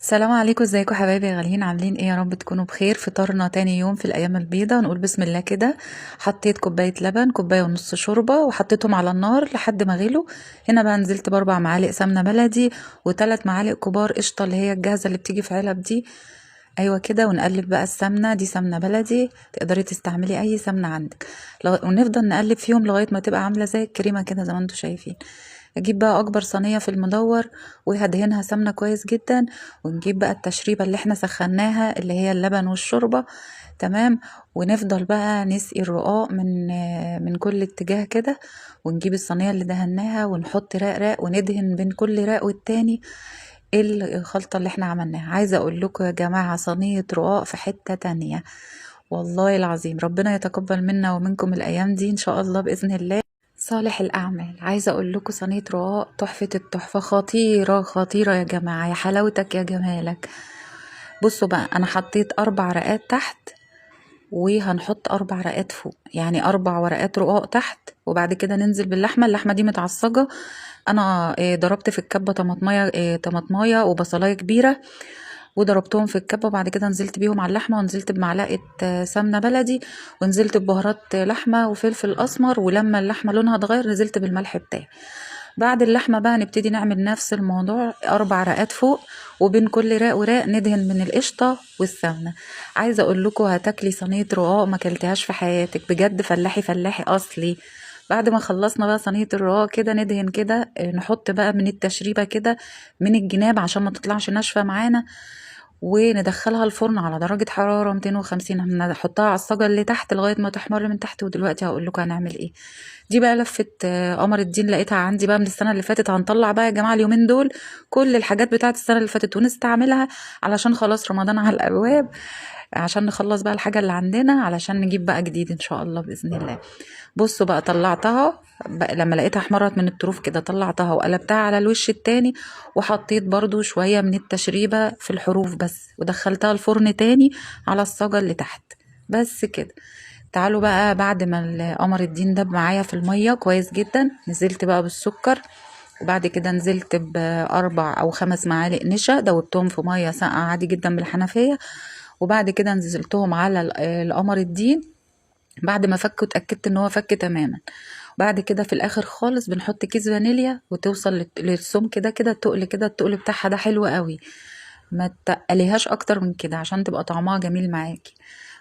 السلام عليكم، ازيكم حبايبي يا غاليين؟ عاملين ايه؟ يا رب تكونوا بخير. فطرنا تاني يوم في الايام البيضة، نقول بسم الله كده. حطيت كوباية لبن، كوباية ونص شوربة، وحطيتهم على النار لحد ما غلوا. هنا بقى نزلت باربع معالق سمنة بلدي وثلاث معالق كبار قشطة اللي هي الجاهزة اللي بتيجي في علب دي. ايوه كده. ونقلب بقى السمنة دي سمنة بلدي، تقدري تستعملي اي سمنة عندك. ونفضل نقلب فيهم لغاية ما تبقى عاملة زي الكريمة كده زي ما انتوا شايفين. اجيب بقى اكبر صينيه في المدور وهدهنها سمنه كويس جدا. ونجيب بقى التشريبه اللي احنا سخناها اللي هي اللبن والشوربه. تمام. ونفضل بقى نسقي الرقاق من كل اتجاه كده. ونجيب الصينيه اللي دهناها ونحط راق راق وندهن بين كل راق والتاني. ايه الخلطه اللي احنا عملناها؟ عايزه اقول لكم يا جماعه، صينيه رقاق في حته تانية. والله العظيم ربنا يتقبل منا ومنكم الايام دي ان شاء الله باذن الله صالح الأعمال. عايزة أقول لكم صينية رقاق تحفة التحفة، خطيرة خطيرة يا جماعة، يا حلاوتك يا جمالك. بصوا بقى، أنا حطيت 4 رقات تحت وهنحط 4 رقات فوق، يعني 4 ورقات رقاق تحت. وبعد كده ننزل باللحمة. اللحمة دي متعصجة. أنا ضربت في الكبة طماطماية وبصلاية كبيرة، وضربتهم في الكبة. وبعد كده نزلت بيهم على اللحمة، ونزلت بمعلقة سمنة بلدي، ونزلت ببهارات لحمة وفلفل أسمر. ولما اللحمة لونها اتغير نزلت بالملح بتاعي. بعد اللحمة بقى نبتدي نعمل نفس الموضوع، 4 رقات فوق، وبين كل راق وراق ندهن من القشطة والسمنة. عايزة اقول لكم هتاكلي صينية رقاق ما كلتهاش في حياتك بجد، فلاحي فلاحي اصلي. بعد ما خلصنا بقى صينية الرقاق كده ندهن كده، نحط بقى من التشريبة كده من الجناب عشان ما تطلعش ناشفة معانا. وندخلها الفرن على درجة حرارة 250. هنحطها على الصاجة اللي تحت لغاية ما تحمر من تحت. ودلوقتي هقول لكم هنعمل ايه. دي بقى لفة قمر الدين، لقيتها عندي بقى من السنة اللي فاتت. هنطلع بقى يا جماعة اليومين دول كل الحاجات بتاعت السنة اللي فاتت ونستعملها، علشان خلاص رمضان على الأبواب، عشان نخلص بقى الحاجة اللي عندنا علشان نجيب بقى جديد ان شاء الله بإذن الله. بصوا بقى، طلعتها بقى لما لقيتها احمرت من الطروف كده، طلعتها وقلبتها على الوش التاني. وحطيت برضو شوية من التشريبة في الحروف بس، ودخلتها الفرن تاني على الصاجة اللي تحت. بس كده. تعالوا بقى، بعد ما القمر الدين دب معايا في المية كويس جدا، نزلت بقى بالسكر. وبعد كده نزلت ب4 أو 5 معالق نشا، دوبتهم في مية ساقعة عادي جدا بالحنفية. وبعد كده نزلتهم على القمر الدين. بعد ما فك واتأكدت ان هو فك تماما. بعد كده في الاخر خالص بنحط كيس فانيليا، وتوصل للسمك كده كده، التقل كده، التقل بتاعها ده حلو قوي. ما تقليهاش اكتر من كده عشان تبقى طعمها جميل معاكي.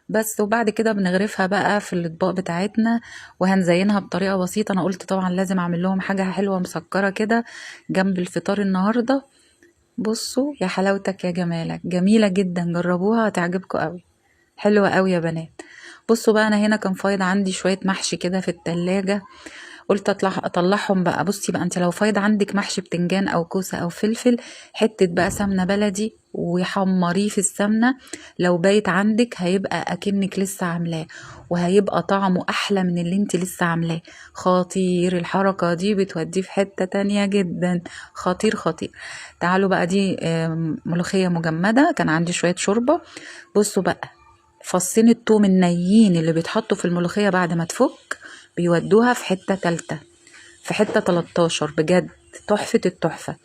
بس. وبعد كده بنغرفها بقى في الاطباق بتاعتنا، وهنزينها بطريقة بسيطة. انا قلت طبعا لازم اعمل لهم حاجة حلوة مسكرة كده جنب الفطار النهاردة. بصوا يا حلاوتك يا جمالك، جميلة جدا، جربوها هتعجبكم قوي. حلوة قوي يا بنات. بصوا بقى، انا هنا كان فايض عندي شوية محشي كده في التلاجة، قلت اطلعهم بقى. بصي بقى، انت لو فايض عندك محشي بتنجان او كوسة او فلفل، حتة بقى سمنة بلدي وحمريه في السمنة. لو بايت عندك هيبقى اكنك لسه عاملاه، وهيبقى طعمه احلى من اللي انت لسه عاملاه. خطير الحركة دي، بتوديه في حتة تانية جدا. خطير خطير. تعالوا بقى، دي ملوخية مجمدة، كان عندي شوية شوربة. بصوا بقى، فصين التوم النيين اللي بيتحطوا في الملوخية بعد ما تفك بيودوها في حتة تالتة، في حتة 13 بجد. تحفة التحفة.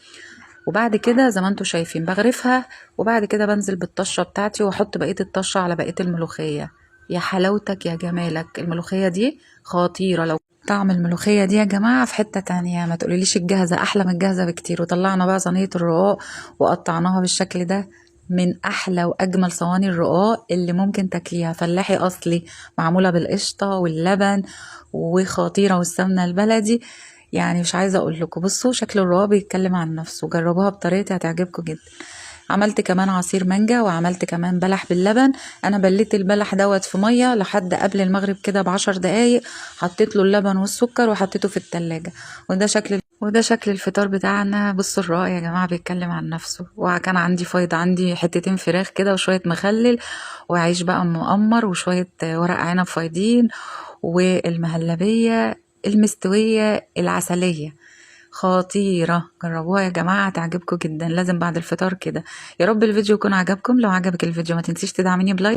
وبعد كده زي ما انتوا شايفين بغرفها. وبعد كده بنزل بالطشة بتاعتي واحط بقية الطشة على بقية الملوخية. يا حلاوتك يا جمالك، الملوخية دي خطيرة. لو طعم الملوخية دي يا جماعة في حتة تانية، ما تقوليليش الجاهزة أحلى من الجاهزة بكتير. وطلعنا بقى صينية الرقاق وقطعناها بالشكل ده. من أحلى وأجمل صواني الرقاق اللي ممكن تاكليها، فلاحي أصلي، معمولة بالقشطة واللبن وخطيرة والسمنة البلدي. يعني مش عايزة أقول لكم، بصوا شكل الرقاق بيتكلم عن نفسه، جربوها بطريقتي هتعجبكم جدا. عملت كمان عصير مانجا، وعملت كمان بلح باللبن. انا بليت البلح دوت في ميه لحد قبل المغرب كده ب10 دقايق. حطيت له اللبن والسكر وحطيته في التلاجة. وده شكل الفطار بتاعنا. بصوا الرقاق يا جماعه بيتكلم عن نفسه. وكان عندي فايض، عندي حتتين فراخ كده وشويه مخلل وعيش بقى مقمر وشويه ورق عنب فايضين، والمهلبيه المستويه العسليه. خطيرة، جربوها يا جماعة هتعجبكم جدا، لازم بعد الفطار كده. يا رب الفيديو يكون عجبكم. لو عجبك الفيديو ما تنسيش تدعميني بلايك.